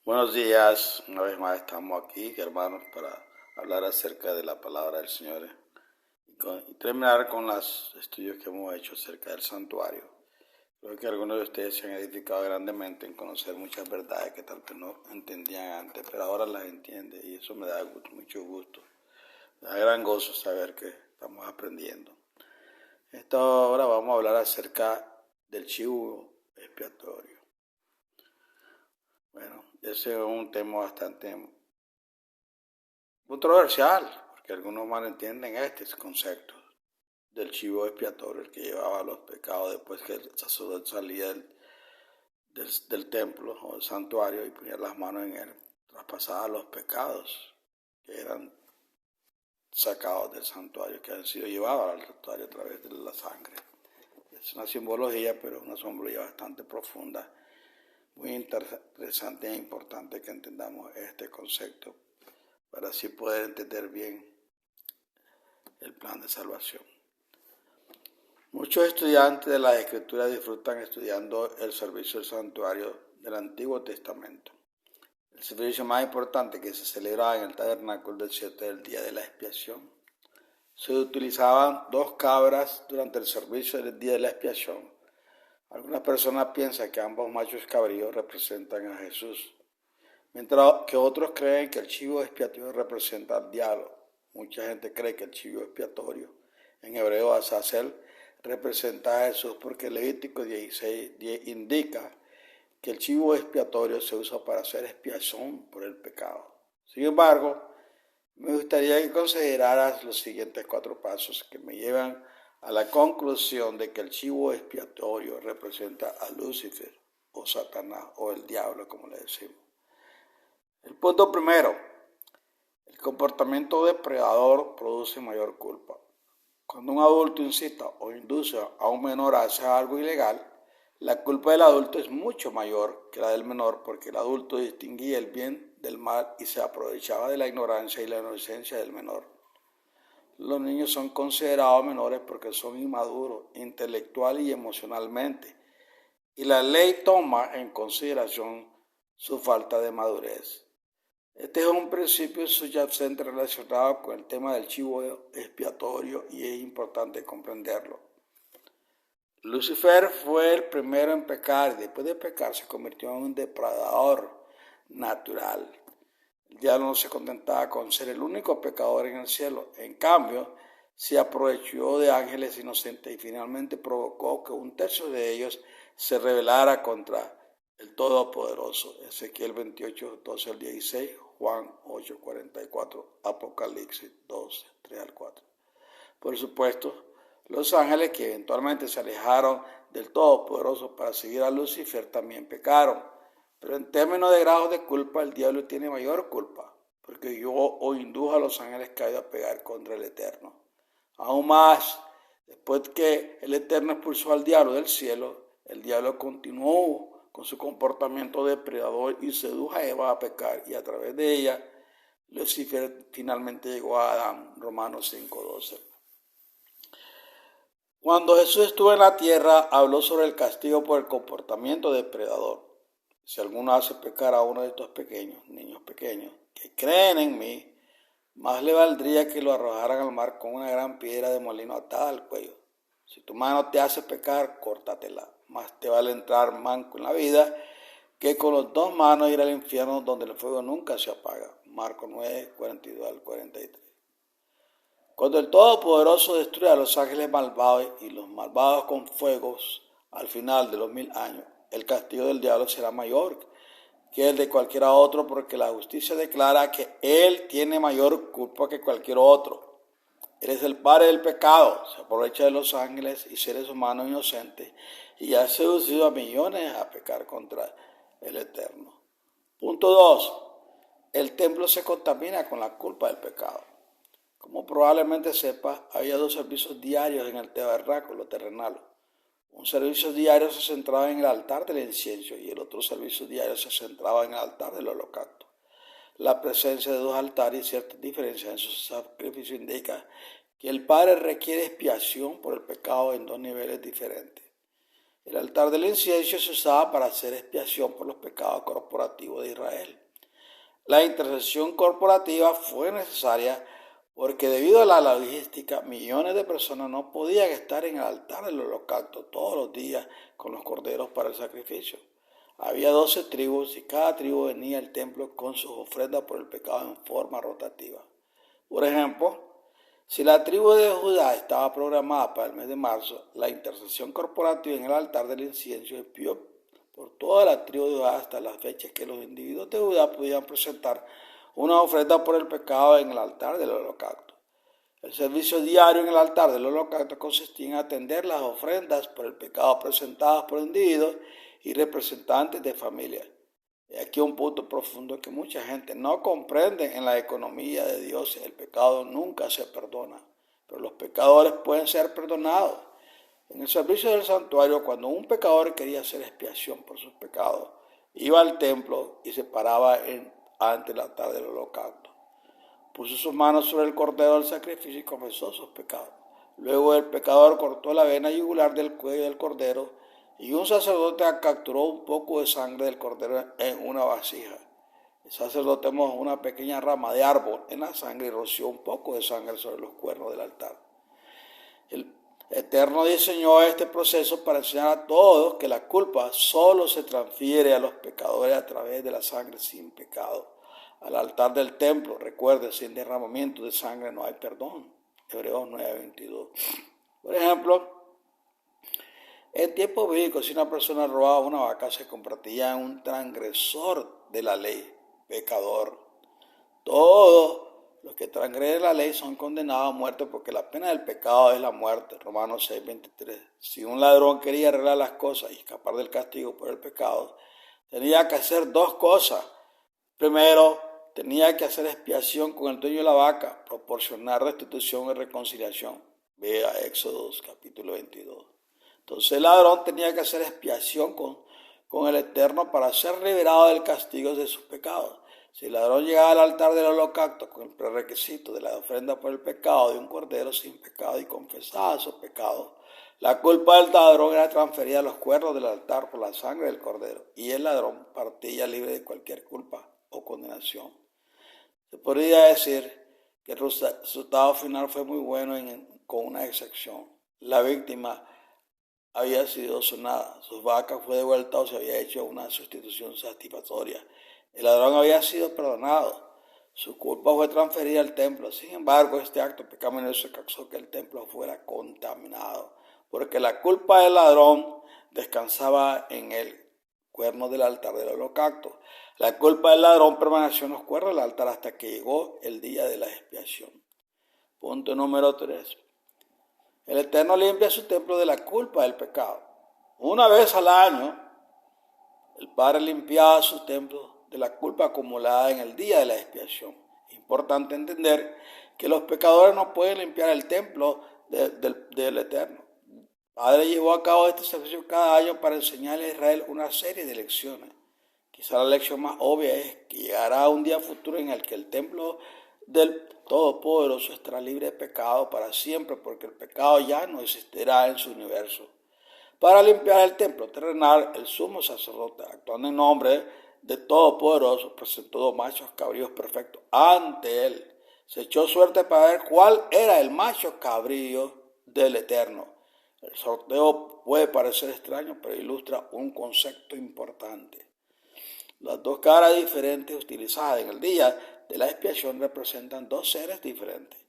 Buenos días, una vez más estamos aquí, hermanos, para hablar acerca de la palabra del Señor y terminar con los estudios que hemos hecho acerca del santuario. Creo que algunos de ustedes se han edificado grandemente en conocer muchas verdades que tal vez no entendían antes, pero ahora las entienden y eso me da mucho gusto. Me da gran gozo saber que estamos aprendiendo. Esta hora vamos a hablar acerca del chivo expiatorio. Bueno, ese es un tema bastante controversial, porque algunos malentienden este concepto del chivo expiatorio, el que llevaba los pecados después que el sacerdote salía del templo o del santuario y ponía las manos en él, traspasaba los pecados que eran sacados del santuario, que han sido llevados al santuario a través de la sangre. Es una simbología, pero una simbología bastante profunda, muy interesante e importante que entendamos este concepto para así poder entender bien el plan de salvación. Muchos estudiantes de las Escrituras disfrutan estudiando el servicio del santuario del Antiguo Testamento. El servicio más importante que se celebraba en el tabernáculo del desierto era el día de la expiación. Se utilizaban 2 cabras durante el servicio del día de la expiación. Algunas personas piensan que ambos machos cabríos representan a Jesús, mientras que otros creen que el chivo expiatorio representa al diablo. Mucha gente cree que el chivo expiatorio, en hebreo azazel, representa a Jesús porque Levítico 16:10 indica que el chivo expiatorio se usa para hacer expiación por el pecado. Sin embargo, me gustaría que consideraras los siguientes 4 pasos que me llevan a la conclusión de que el chivo expiatorio representa a Lucifer o Satanás o el diablo, como le decimos. El punto primero, el comportamiento depredador produce mayor culpa. Cuando un adulto incita o induce a un menor a hacer algo ilegal, la culpa del adulto es mucho mayor que la del menor porque el adulto distinguía el bien del mal y se aprovechaba de la ignorancia y la inocencia del menor. Los niños son considerados menores porque son inmaduros intelectual y emocionalmente, y la ley toma en consideración su falta de madurez. Este es un principio subyacente relacionado con el tema del chivo expiatorio y es importante comprenderlo. Lucifer fue el primero en pecar y después de pecar se convirtió en un depredador natural. El diablo no se contentaba con ser el único pecador en el cielo. En cambio, se aprovechó de ángeles inocentes y finalmente provocó que 1/3 de ellos se rebelara contra el Todopoderoso. Ezequiel 28, 12 al 16, Juan 8, 44, Apocalipsis 12, 3 al 4. Por supuesto, los ángeles que eventualmente se alejaron del Todopoderoso para seguir a Lucifer también pecaron. Pero en términos de grados de culpa, el diablo tiene mayor culpa, porque yo o indujo a los ángeles caídos a pegar contra el Eterno. Aún más, después que el Eterno expulsó al diablo del cielo, el diablo continuó con su comportamiento depredador y sedujo a Eva a pecar, y a través de ella, Lucifer finalmente llegó a Adán, Romanos 5:12. Cuando Jesús estuvo en la tierra, habló sobre el castigo por el comportamiento depredador. Si alguno hace pecar a uno de estos niños pequeños, que creen en mí, más le valdría que lo arrojaran al mar con una gran piedra de molino atada al cuello. Si tu mano te hace pecar, córtatela. Más te vale entrar manco en la vida que con las 2 manos ir al infierno donde el fuego nunca se apaga. Marcos 9, 42 al 43. Cuando el Todopoderoso destruya a los ángeles malvados y los malvados con fuegos al final de los 1000 años, el castigo del diablo será mayor que el de cualquiera otro porque la justicia declara que él tiene mayor culpa que cualquier otro. Él es el padre del pecado, se aprovecha de los ángeles y seres humanos inocentes y ha seducido a millones a pecar contra el Eterno. Punto 2. El templo se contamina con la culpa del pecado. Como probablemente sepa, había 2 servicios diarios en el tabernáculo terrenal. Un servicio diario se centraba en el altar del incienso y el otro servicio diario se centraba en el altar del holocausto. La presencia de 2 altares y ciertas diferencias en su sacrificio indica que el Padre requiere expiación por el pecado en 2 niveles diferentes. El altar del incienso se usaba para hacer expiación por los pecados corporativos de Israel. La intercesión corporativa fue necesaria porque debido a la logística, millones de personas no podían estar en el altar del holocausto todos los días con los corderos para el sacrificio. Había 12 tribus y cada tribu venía al templo con sus ofrendas por el pecado en forma rotativa. Por ejemplo, si la tribu de Judá estaba programada para el mes de marzo, la intercesión corporativa en el altar del incienso expió por toda la tribu de Judá hasta las fechas que los individuos de Judá podían presentar una ofrenda por el pecado en el altar del holocausto. El servicio diario en el altar del holocausto consistía en atender las ofrendas por el pecado presentadas por individuos y representantes de familia. Y aquí un punto profundo que mucha gente no comprende en la economía de Dios. El pecado nunca se perdona, pero los pecadores pueden ser perdonados. En el servicio del santuario, cuando un pecador quería hacer expiación por sus pecados, iba al templo y se paraba ante el altar del holocausto. Puso sus manos sobre el cordero del sacrificio y confesó sus pecados. Luego el pecador cortó la vena yugular del cuello del cordero y un sacerdote capturó un poco de sangre del cordero en una vasija. El sacerdote mojó una pequeña rama de árbol en la sangre y roció un poco de sangre sobre los cuernos del altar. El Eterno diseñó este proceso para enseñar a todos que la culpa solo se transfiere a los pecadores a través de la sangre sin pecado. Al altar del templo, recuerde, sin derramamiento de sangre no hay perdón. Hebreos 9:22. Por ejemplo, en tiempos bíblicos, si una persona robaba una vaca, se convertía en un transgresor de la ley, pecador. Todos los que transgreden la ley son condenados a muerte porque la pena del pecado es la muerte. Romanos 6:23. Si un ladrón quería arreglar las cosas y escapar del castigo por el pecado, tenía que hacer dos cosas. Primero, tenía que hacer expiación con el dueño de la vaca, proporcionar restitución y reconciliación. Vea Éxodo capítulo 22. Entonces el ladrón tenía que hacer expiación con el Eterno para ser liberado del castigo de sus pecados. Si el ladrón llegaba al altar del holocausto con el prerequisito de la ofrenda por el pecado de un cordero sin pecado y confesaba sus pecados, la culpa del ladrón era transferida a los cuernos del altar por la sangre del cordero y el ladrón partía libre de cualquier culpa o condenación. Se podría decir que el resultado final fue muy bueno con una excepción. La víctima había sido sanada, su vaca fue devuelta o se había hecho una sustitución satisfactoria. El ladrón había sido perdonado, su culpa fue transferida al templo. Sin embargo, este acto pecaminoso causó que el templo fuera contaminado, porque la culpa del ladrón descansaba en el cuerno del altar del holocausto. La culpa del ladrón permaneció en los cuernos del altar hasta que llegó el día de la expiación. Punto número 3. El Eterno limpia su templo de la culpa del pecado. Una vez al año, el Padre limpiaba su templo de la culpa acumulada en el día de la expiación. Es importante entender que los pecadores no pueden limpiar el templo del Eterno. El Padre llevó a cabo este servicio cada año para enseñarle a Israel una serie de lecciones. Quizá la lección más obvia es que llegará un día futuro en el que el templo del Todopoderoso estará libre de pecado para siempre, porque el pecado ya no existirá en su universo. Para limpiar el templo terrenal, el sumo sacerdote, actuando en nombre de Todopoderoso, presentó 2 machos cabríos perfectos ante él. Se echó suerte para ver cuál era el macho cabrío del Eterno. El sorteo puede parecer extraño, pero ilustra un concepto importante. Las 2 caras diferentes utilizadas en el día de la expiación representan 2 seres diferentes.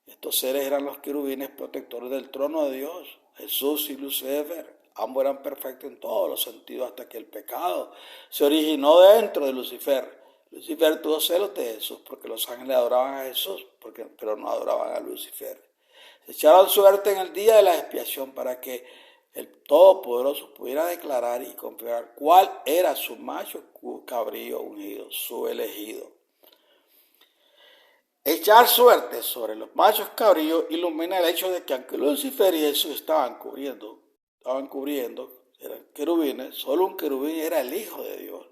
Estos seres eran los querubines protectores del trono de Dios, Jesús y Lucifer. Ambos eran perfectos en todos los sentidos hasta que el pecado se originó dentro de Lucifer. Lucifer tuvo celos de Jesús porque los ángeles adoraban a Jesús, pero no adoraban a Lucifer. Se echaron suerte en el día de la expiación para que el Todopoderoso pudiera declarar y confirmar cuál era su macho cabrío ungido, su elegido. Echar suerte sobre los machos cabríos ilumina el hecho de que aunque Lucifer y Jesús estaban cubriendo, eran querubines, solo un querubín era el Hijo de Dios.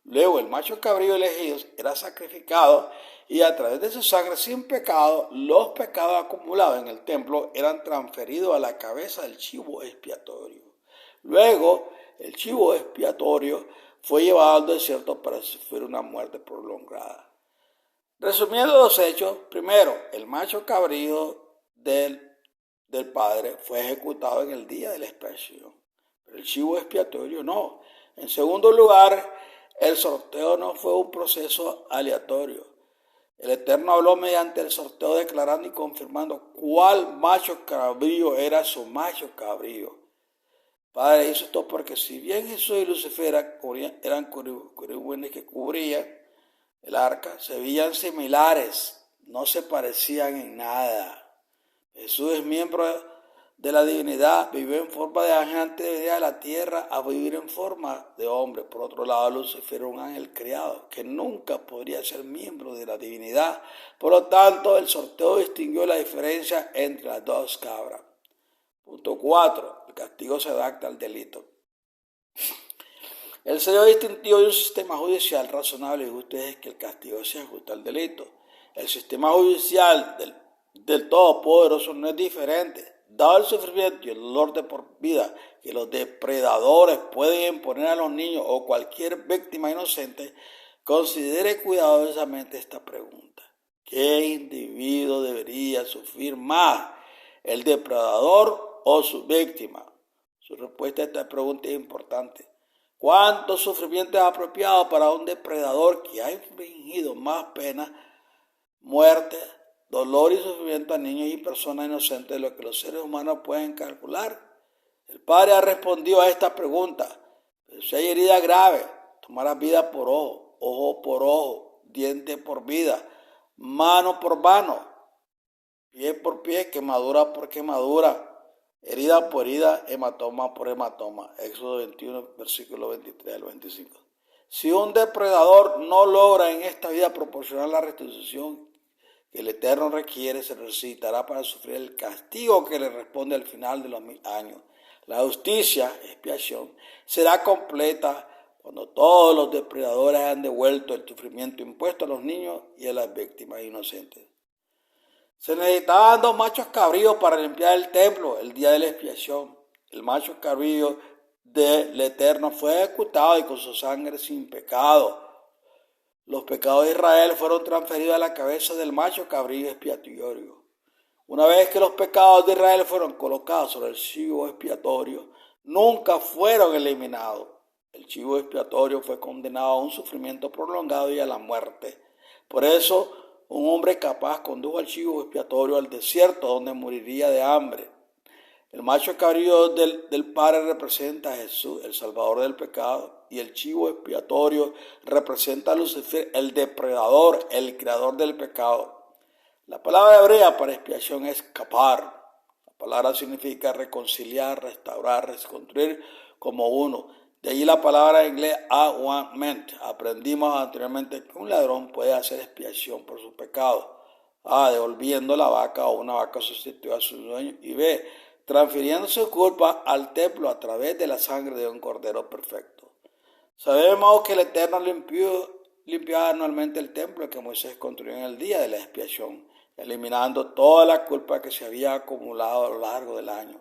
Luego el macho cabrío elegido era sacrificado y a través de su sangre sin pecado, los pecados acumulados en el templo eran transferidos a la cabeza del chivo expiatorio. Luego, el chivo expiatorio fue llevado al desierto para sufrir una muerte prolongada. Resumiendo los hechos, primero, el macho cabrío del padre fue ejecutado en el día de la expiación, pero el chivo expiatorio no. En segundo lugar, el sorteo no fue un proceso aleatorio. El Eterno habló mediante el sorteo declarando y confirmando cuál macho cabrío era su macho cabrío. Padre hizo esto porque si bien Jesús y Lucifer eran querubines que cubrían el arca, se veían similares, no se parecían en nada. Jesús es miembro de la divinidad, vivió en forma de ángel antes de venir a la tierra a vivir en forma de hombre. Por otro lado, Lucifer era un ángel criado que nunca podría ser miembro de la divinidad. Por lo tanto, el sorteo distinguió la diferencia entre las dos cabras. Punto 4. El castigo se adapta al delito. El sello distintivo de un sistema judicial razonable y justo es que el castigo se ajusta al delito. El sistema judicial del Todopoderoso no es diferente. Dado el sufrimiento y el dolor de por vida que los depredadores pueden imponer a los niños o cualquier víctima inocente, considere cuidadosamente esta pregunta. ¿Qué individuo debería sufrir más, el depredador o su víctima? Su respuesta a esta pregunta es importante. ¿Cuánto sufrimiento es apropiado para un depredador que ha infligido más pena, muerte, dolor y sufrimiento a niños y personas inocentes de lo que los seres humanos pueden calcular? El Padre ha respondido a esta pregunta. Pero si hay herida grave, tomarás vida por ojo, ojo por ojo, diente por vida, mano por mano, pie por pie, quemadura por quemadura, herida por herida, hematoma por hematoma. Éxodo 21, versículo 23 al 25. Si un depredador no logra en esta vida proporcionar la restitución que el Eterno requiere, se necesitará para sufrir el castigo que le responde al final de los 1000 años. La justicia, expiación, será completa cuando todos los depredadores han devuelto el sufrimiento impuesto a los niños y a las víctimas inocentes. Se necesitaban 2 machos cabríos para limpiar el templo el día de la expiación. El macho cabrío del Eterno fue ejecutado y con su sangre sin pecado. Los pecados de Israel fueron transferidos a la cabeza del macho cabrío expiatorio. Una vez que los pecados de Israel fueron colocados sobre el chivo expiatorio, nunca fueron eliminados. El chivo expiatorio fue condenado a un sufrimiento prolongado y a la muerte. Por eso, un hombre capaz condujo al chivo expiatorio al desierto donde moriría de hambre. El macho cabrío del Padre representa a Jesús, el Salvador del pecado, y el chivo expiatorio representa a Lucifer, el depredador, el creador del pecado. La palabra hebrea para expiación es kapar. La palabra significa reconciliar, restaurar, reconstruir como uno. De allí la palabra en inglés atonement. Aprendimos anteriormente que un ladrón puede hacer expiación por su pecado. A, devolviendo la vaca o una vaca sustituida a su dueño. Y B, transfiriendo su culpa al templo a través de la sangre de un cordero perfecto. Sabemos que el Eterno limpió anualmente el templo que Moisés construyó en el día de la expiación, eliminando toda la culpa que se había acumulado a lo largo del año.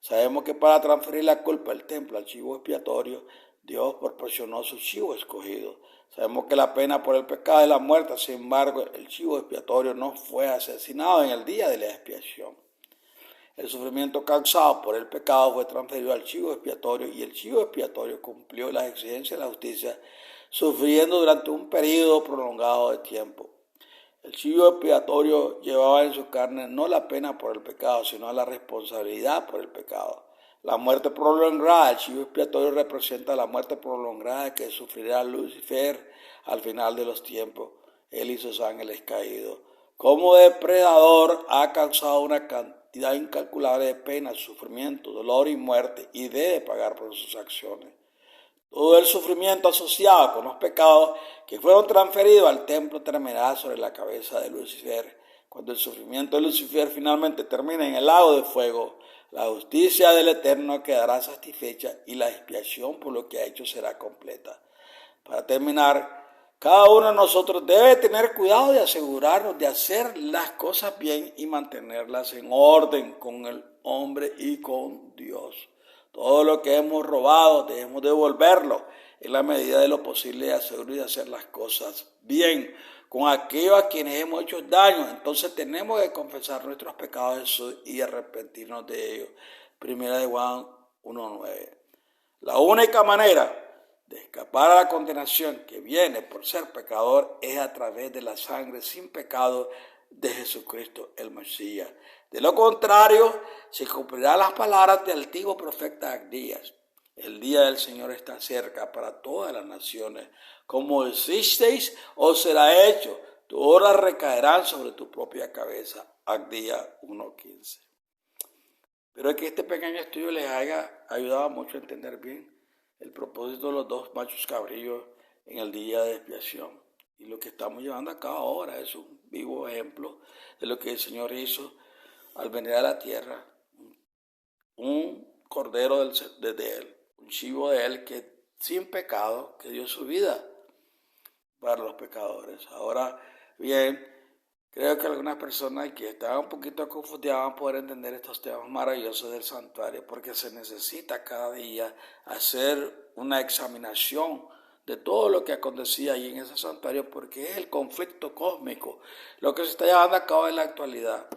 Sabemos que para transferir la culpa del templo al chivo expiatorio, Dios proporcionó su chivo escogido. Sabemos que la pena por el pecado es la muerte, sin embargo, el chivo expiatorio no fue asesinado en el día de la expiación. El sufrimiento causado por el pecado fue transferido al chivo expiatorio y el chivo expiatorio cumplió las exigencias de la justicia, sufriendo durante un periodo prolongado de tiempo. El chivo expiatorio llevaba en su carne no la pena por el pecado, sino la responsabilidad por el pecado. La muerte prolongada del chivo expiatorio representa la muerte prolongada que sufrirá Lucifer al final de los tiempos, él y sus ángeles caídos. Como depredador ha causado una cantidad incalculable de pena, sufrimiento, dolor y muerte, y debe pagar por sus acciones. Todo el sufrimiento asociado con los pecados que fueron transferidos al templo terminará sobre la cabeza de Lucifer. Cuando el sufrimiento de Lucifer finalmente termine en el lago de fuego, la justicia del Eterno quedará satisfecha y la expiación por lo que ha hecho será completa. Para terminar, cada uno de nosotros debe tener cuidado de asegurarnos de hacer las cosas bien y mantenerlas en orden con el hombre y con Dios. Todo lo que hemos robado debemos devolverlo en la medida de lo posible, asegurar de hacer las cosas bien con aquellos a quienes hemos hecho daño. Entonces tenemos que confesar nuestros pecados a Jesús y arrepentirnos de ellos. Primera de Juan 1:9. La única manera de escapar a la condenación que viene por ser pecador es a través de la sangre sin pecado de Jesucristo el Mesías. De lo contrario, se cumplirán las palabras del antiguo profeta Agnías. El día del Señor está cerca para todas las naciones. Como hicisteis, os será hecho. Tus horas recaerán sobre tu propia cabeza. Agnías 1:15. Espero que este pequeño estudio les haya ayudado mucho a entender bien el propósito de los dos machos cabríos en el día de expiación. Y lo que estamos llevando a cabo ahora es un vivo ejemplo de lo que el Señor hizo al venir a la tierra. Un cordero de Él, un chivo de Él que sin pecado, que dio su vida para los pecadores. Ahora bien, creo que algunas personas que estaban un poquito confundidas van a poder entender estos temas maravillosos del santuario, porque se necesita cada día hacer una examinación de todo lo que acontecía allí en ese santuario, porque es el conflicto cósmico, lo que se está llevando a cabo en la actualidad.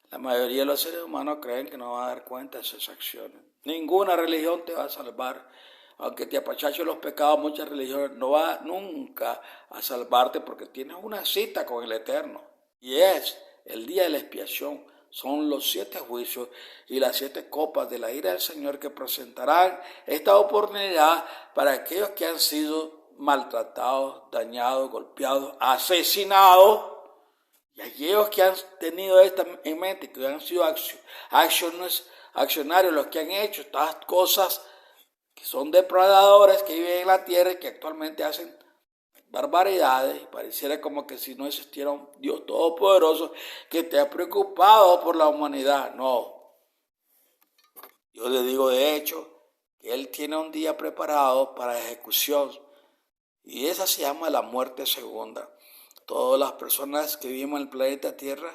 La mayoría de los seres humanos creen que no van a dar cuenta de esas acciones. Ninguna religión te va a salvar. Aunque te apachachen los pecados, muchas religiones no van nunca a salvarte porque tienes una cita con el Eterno. Y es el día de la expiación. Son los 7 juicios y las 7 copas de la ira del Señor que presentarán esta oportunidad para aquellos que han sido maltratados, dañados, golpeados, asesinados. Y aquellos que han tenido esto en mente, que han sido accionarios, los que han hecho estas cosas, que son depredadores, que viven en la tierra y que actualmente hacen barbaridades, y pareciera como que si no existiera un Dios todopoderoso que esté preocupado por la humanidad. No, yo le digo de hecho que Él tiene un día preparado para ejecución, y esa se llama la muerte segunda. Todas las personas que vivimos en el planeta Tierra,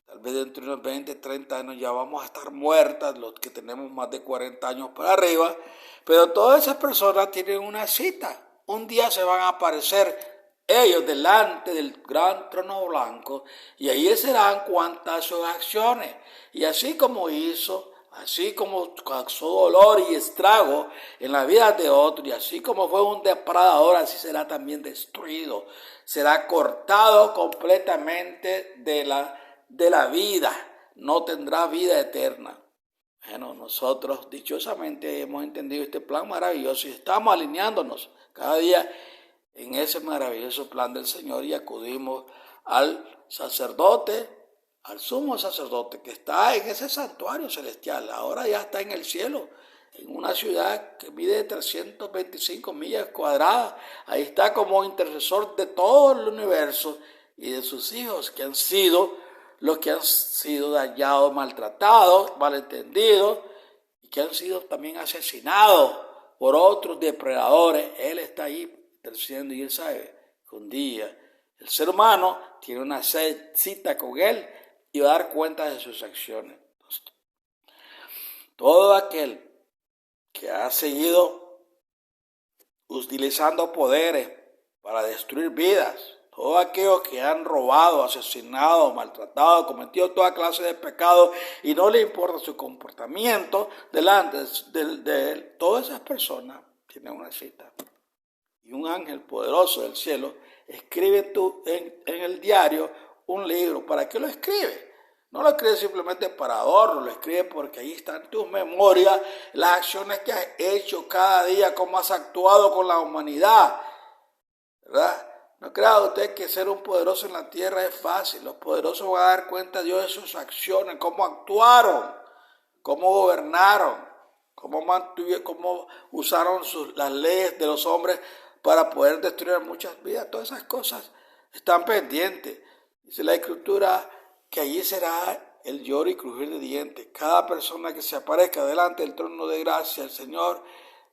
tal vez dentro de unos 20, 30 años ya vamos a estar muertas, los que tenemos más de 40 años para arriba, pero todas esas personas tienen una cita. Un día se van a aparecer ellos delante del gran trono blanco y ahí serán cuantas sus acciones. Y así como hizo, así como causó dolor y estrago en la vida de otro, y así como fue un depredador, así será también destruido. Será cortado completamente de la vida. No tendrá vida eterna. Bueno, nosotros dichosamente hemos entendido este plan maravilloso y estamos alineándonos cada día en ese maravilloso plan del Señor y acudimos al sacerdote, al sumo sacerdote que está en ese santuario celestial. Ahora ya está en el cielo, en una ciudad que mide 325 millas cuadradas. Ahí está como intercesor de todo el universo y de sus hijos que han sido los que han sido dañados, maltratados, malentendidos y que han sido también asesinados por otros depredadores. Él está ahí intercediendo y Él sabe que un día el ser humano tiene una cita con Él y va a dar cuenta de sus acciones. Todo aquel que ha seguido utilizando poderes para destruir vidas, todos aquellos que han robado, asesinado, maltratado, cometido toda clase de pecados y no le importa su comportamiento delante de él, todas esas personas tienen una cita. Y un ángel poderoso del cielo escribe en el diario un libro. ¿Para qué lo escribe? No lo escribe simplemente para adorno, lo escribe porque ahí están tus memorias, las acciones que has hecho cada día, cómo has actuado con la humanidad, ¿verdad? No crea usted que ser un poderoso en la tierra es fácil. Los poderosos van a dar cuenta a Dios de sus acciones, cómo actuaron, cómo gobernaron, cómo usaron las leyes de los hombres para poder destruir muchas vidas. Todas esas cosas están pendientes. Dice la Escritura que allí será el lloro y crujir de dientes. Cada persona que se aparezca delante del trono de gracia del Señor,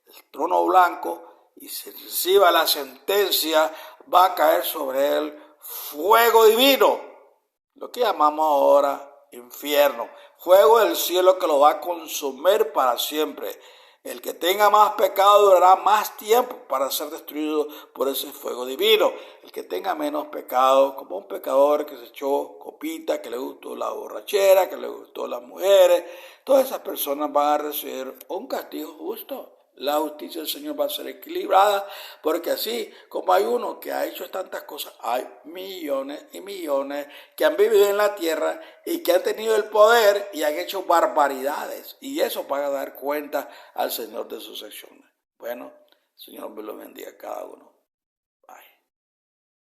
el trono blanco, y se reciba la sentencia, va a caer sobre él fuego divino, lo que llamamos ahora infierno, fuego del cielo que lo va a consumir para siempre. El que tenga más pecado durará más tiempo para ser destruido por ese fuego divino. El que tenga menos pecado, como un pecador que se echó copita, que le gustó la borrachera, que le gustó las mujeres, todas esas personas van a recibir un castigo justo. La justicia del Señor va a ser equilibrada, porque así como hay uno que ha hecho tantas cosas, hay millones y millones que han vivido en la tierra y que han tenido el poder y han hecho barbaridades. Y eso para dar cuenta al Señor de sus acciones. Bueno, el Señor me lo bendiga a cada uno.